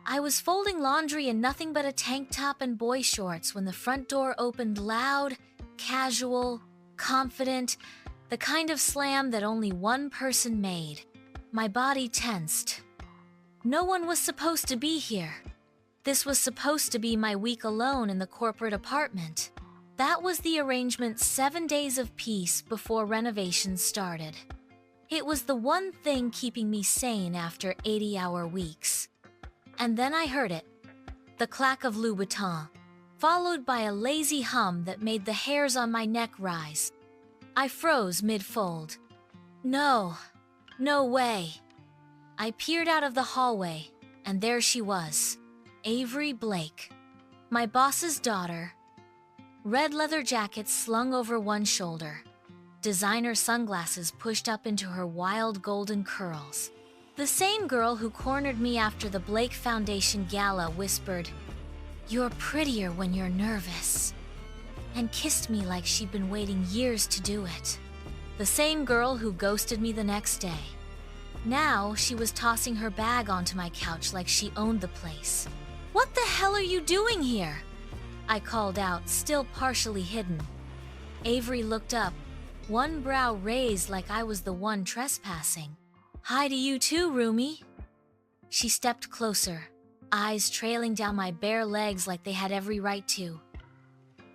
I was folding laundry in nothing but a tank top and boy shorts when the front door opened loud, casual, confident, the kind of slam that only one person made. My body tensed. No one was supposed to be here. This was supposed to be my week alone in the corporate apartment. That was the arrangement 7 days of peace before renovations started. It was the one thing keeping me sane after 80-hour weeks. And then I heard it, the clack of Louboutin, followed by a lazy hum that made the hairs on my neck rise. I froze mid-fold. No way. I peered out of the hallway, and there she was, Avery Blake, my boss's daughter. Red leather jacket slung over one shoulder, designer sunglasses pushed up into her wild golden curls. The same girl who cornered me after the Blake Foundation gala whispered, "You're prettier when you're nervous," and kissed me like she'd been waiting years to do it. The same girl who ghosted me the next day. Now she was tossing her bag onto my couch like she owned the place. "What the hell are you doing here?" I called out, still partially hidden. Avery looked up, one brow raised like I was the one trespassing. "Hi to you too, roomie." She stepped closer, eyes trailing down my bare legs like they had every right to.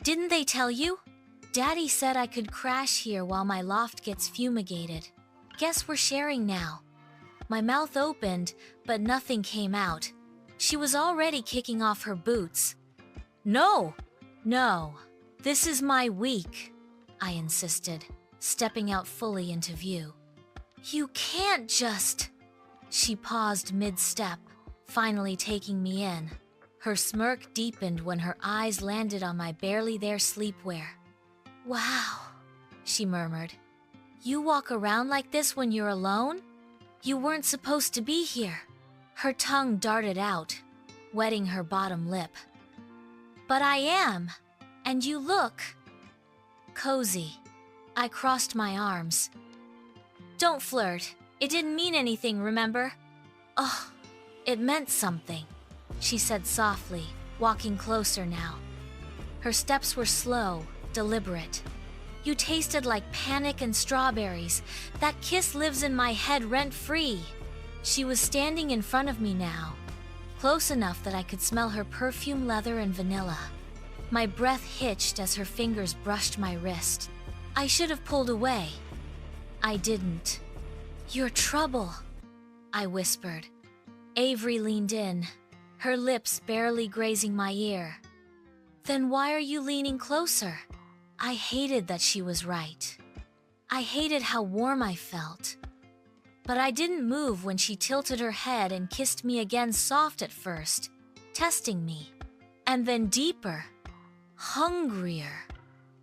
"Didn't they tell you? Daddy said I could crash here while my loft gets fumigated. Guess we're sharing now." My mouth opened, but nothing came out. She was already kicking off her boots. No, this is my week," I insisted, stepping out fully into view. "You can't just..." She paused mid-step, finally taking me in. Her smirk deepened when her eyes landed on my barely there sleepwear. "Wow," she murmured. "You walk around like this when you're alone? You weren't supposed to be here." Her tongue darted out, wetting her bottom lip. "But I am, and you look cozy." I crossed my arms. "Don't flirt. It didn't mean anything, remember?" "Oh, it meant something," she said softly, walking closer now. Her steps were slow, deliberate. "You tasted like panic and strawberries. That kiss lives in my head rent-free." She was standing in front of me now, close enough that I could smell her perfume, leather, and vanilla. My breath hitched as her fingers brushed my wrist. I should have pulled away. I didn't. "You're trouble," I whispered. Avery leaned in, her lips barely grazing my ear. "Then why are you leaning closer?" I hated that she was right. I hated how warm I felt. But I didn't move when she tilted her head and kissed me again, soft at first, testing me. And then deeper, hungrier.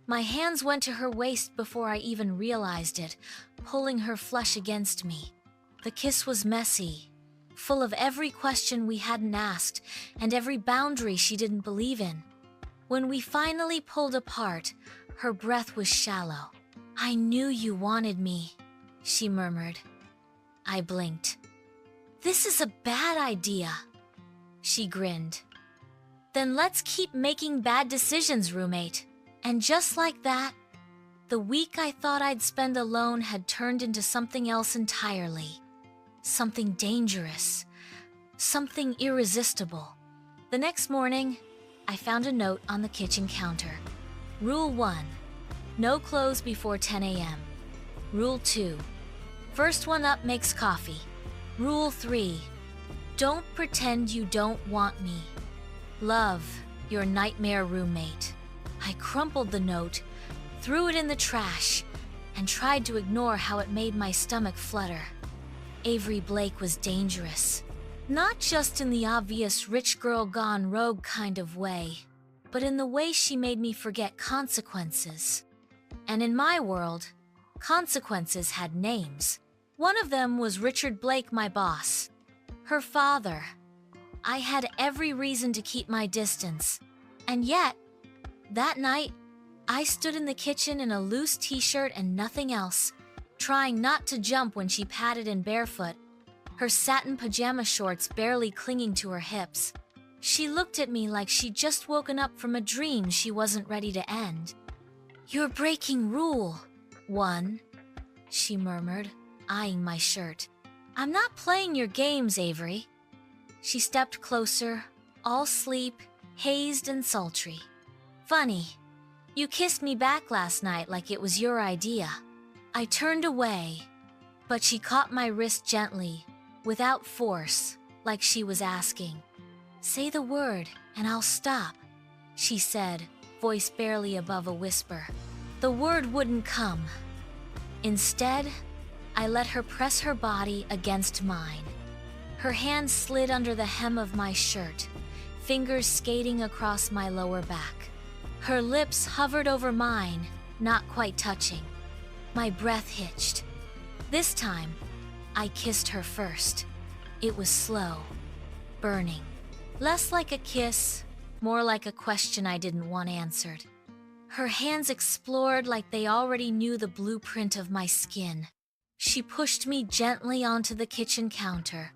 My hands went to her waist before I even realized it, pulling her flesh against me. The kiss was messy, full of every question we hadn't asked and every boundary she didn't believe in. When we finally pulled apart, her breath was shallow. "I knew you wanted me," she murmured. I blinked. "This is a bad idea." She grinned. "Then let's keep making bad decisions, roommate." And just like that, the week I thought I'd spend alone had turned into something else entirely. Something dangerous. Something irresistible. The next morning, I found a note on the kitchen counter. Rule 1. No clothes before 10 a.m. Rule 2. First one up makes coffee. Rule 3. Don't pretend you don't want me. Love, your nightmare roommate. I crumpled the note, threw it in the trash, and tried to ignore how it made my stomach flutter. Avery Blake was dangerous. Not just in the obvious rich girl gone rogue kind of way, but in the way she made me forget consequences. And in my world, consequences had names. One of them was Richard Blake, my boss. Her father. I had every reason to keep my distance. And yet, that night, I stood in the kitchen in a loose t-shirt and nothing else, trying not to jump when she padded in barefoot, her satin pajama shorts barely clinging to her hips. She looked at me like she'd just woken up from a dream she wasn't ready to end. "You're breaking rule 1," she murmured, eyeing my shirt. "I'm not playing your games, Avery." She stepped closer, all sleep, hazed and sultry. "Funny, you kissed me back last night like it was your idea." I turned away, but she caught my wrist gently, without force, like she was asking. "Say the word, and I'll stop," she said, voice barely above a whisper. The word wouldn't come. Instead, I let her press her body against mine. Her hand slid under the hem of my shirt, fingers skating across my lower back. Her lips hovered over mine, not quite touching. My breath hitched. This time, I kissed her first. It was slow, burning. Less like a kiss, more like a question I didn't want answered. Her hands explored like they already knew the blueprint of my skin. She pushed me gently onto the kitchen counter,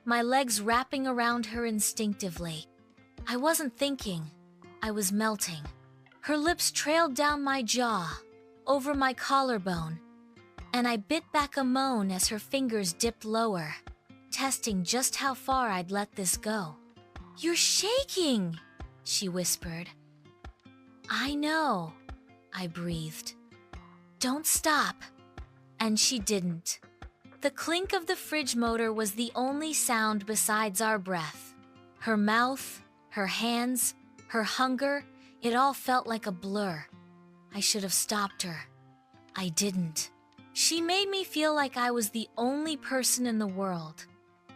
my legs wrapping around her instinctively. I wasn't thinking, I was melting. Her lips trailed down my jaw, over my collarbone, and I bit back a moan as her fingers dipped lower, testing just how far I'd let this go. "You're shaking," she whispered. "I know," I breathed. "Don't stop." And she didn't. The clink of the fridge motor was the only sound besides our breath. Her mouth, her hands, her hunger, it all felt like a blur. I should have stopped her. I didn't. She made me feel like I was the only person in the world.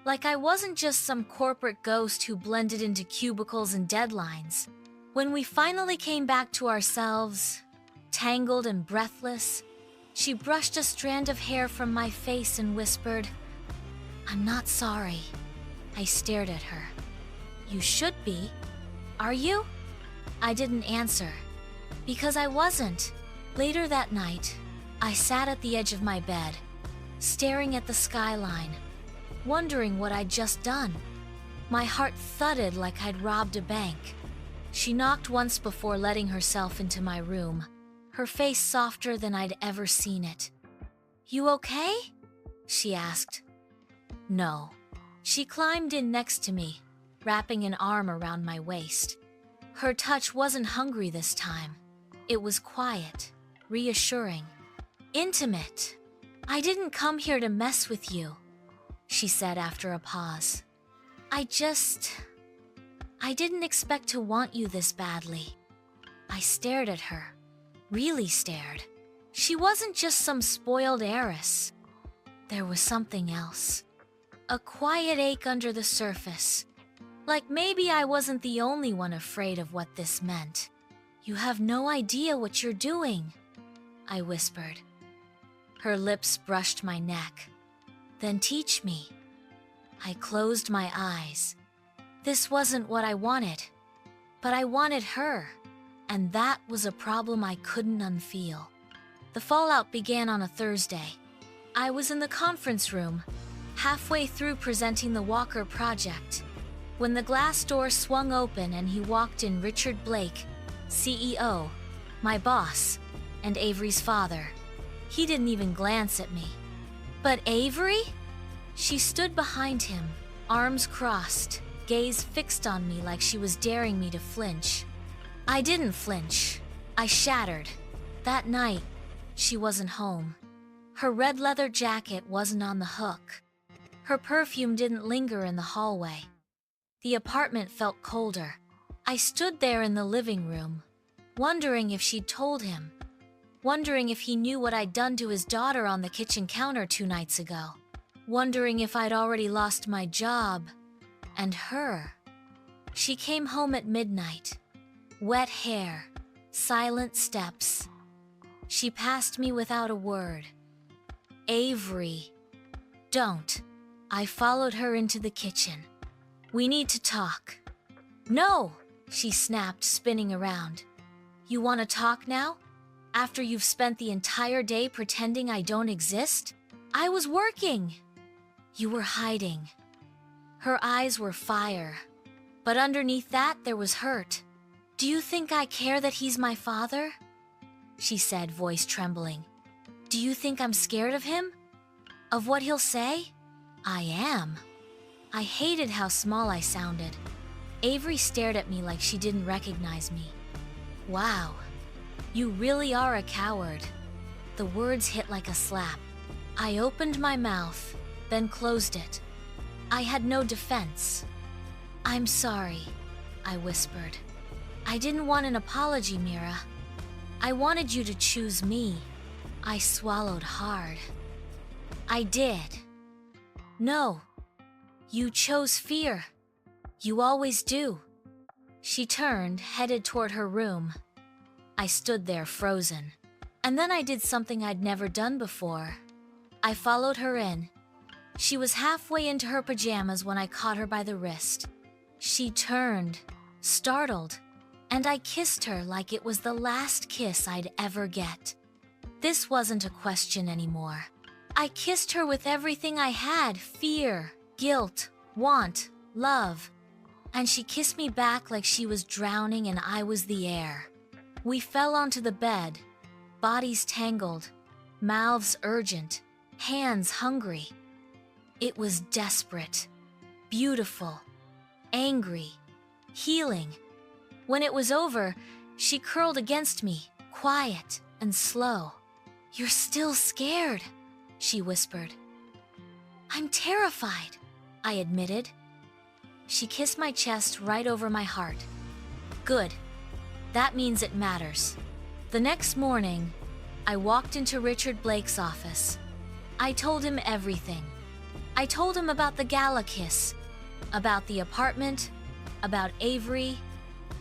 Like I wasn't just some corporate ghost who blended into cubicles and deadlines. When we finally came back to ourselves, tangled and breathless, she brushed a strand of hair from my face and whispered, "I'm not sorry." I stared at her. "You should be. Are you?" I didn't answer, because I wasn't. Later that night, I sat at the edge of my bed, staring at the skyline, wondering what I'd just done. My heart thudded like I'd robbed a bank. She knocked once before letting herself into my room, her face softer than I'd ever seen it. "You okay?" she asked. "No." She climbed in next to me, wrapping an arm around my waist. Her touch wasn't hungry this time. It was quiet, reassuring, intimate. "I didn't come here to mess with you," she said after a pause. I didn't expect to want you this badly." I stared at her, really stared. She wasn't just some spoiled heiress. There was something else. A quiet ache under the surface. Like maybe I wasn't the only one afraid of what this meant. "You have no idea what you're doing," I whispered. Her lips brushed my neck. "Then teach me." I closed my eyes. This wasn't what I wanted, but I wanted her, and that was a problem I couldn't unfeel. The fallout began on a Thursday. I was in the conference room, halfway through presenting the Walker project, when the glass door swung open and he walked in Richard Blake, CEO, my boss, and Avery's father. He didn't even glance at me. "But Avery?" She stood behind him, arms crossed, gaze fixed on me like she was daring me to flinch. I didn't flinch. I shattered. That night, she wasn't home. Her red leather jacket wasn't on the hook. Her perfume didn't linger in the hallway. The apartment felt colder. I stood there in the living room, wondering if she'd told him, wondering if he knew what I'd done to his daughter on the kitchen counter 2 nights ago, wondering if I'd already lost my job, and her. She came home at midnight, wet hair, silent steps. She passed me without a word. "Avery." "Don't." I followed her into the kitchen. "We need to talk." "No," she snapped, spinning around. "You want to talk now? After you've spent the entire day pretending I don't exist? I was working." You were hiding. Her eyes were fire, but underneath that there was hurt. Do you think I care that he's my father? She said, voice trembling. Do you think I'm scared of him? Of what he'll say? I am. I hated how small I sounded. Avery stared at me like she didn't recognize me. Wow, you really are a coward. The words hit like a slap. I opened my mouth, then closed it. I had no defense. I'm sorry, I whispered. I didn't want an apology, Mira. I wanted you to choose me. I swallowed hard. I did. No, you chose fear. You always do. She turned, headed toward her room. I stood there frozen. And then I did something I'd never done before. I followed her in. She was halfway into her pajamas when I caught her by the wrist. She turned, startled, and I kissed her like it was the last kiss I'd ever get. This wasn't a question anymore. I kissed her with everything I had: fear, guilt, want, love. And she kissed me back like she was drowning and I was the air. We fell onto the bed, bodies tangled, mouths urgent, hands hungry. It was desperate, beautiful, angry, healing. When it was over, she curled against me, quiet and slow. You're still scared, she whispered. I'm terrified, I admitted. She kissed my chest right over my heart. Good. That means it matters. The next morning, I walked into Richard Blake's office. I told him everything. I told him about the gala kiss, about the apartment, about Avery,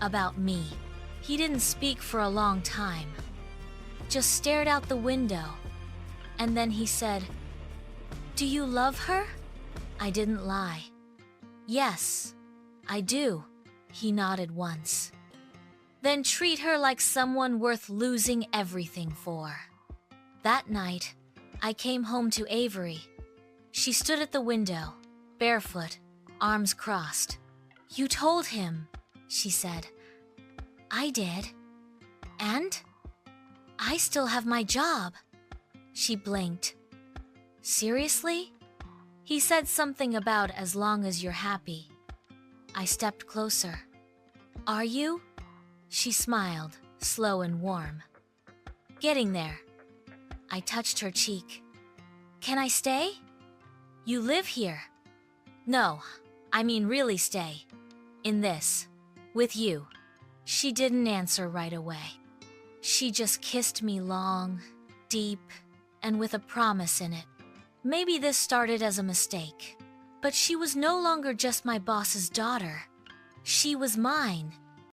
about me. He didn't speak for a long time, just stared out the window. And then he said, Do you love her? I didn't lie. Yes, I do, he nodded once. Then treat her like someone worth losing everything for. That night, I came home to Avery. She stood at the window, barefoot, arms crossed. You told him, she said. I did. And? I still have my job. She blinked. Seriously? He said something about as long as you're happy. I stepped closer. Are you? She smiled, slow and warm. Getting there. I touched her cheek. Can I stay? You live here. No, I mean really stay. In this. With you. She didn't answer right away. She just kissed me long, deep, and with a promise in it. Maybe this started as a mistake, but she was no longer just my boss's daughter. She was mine.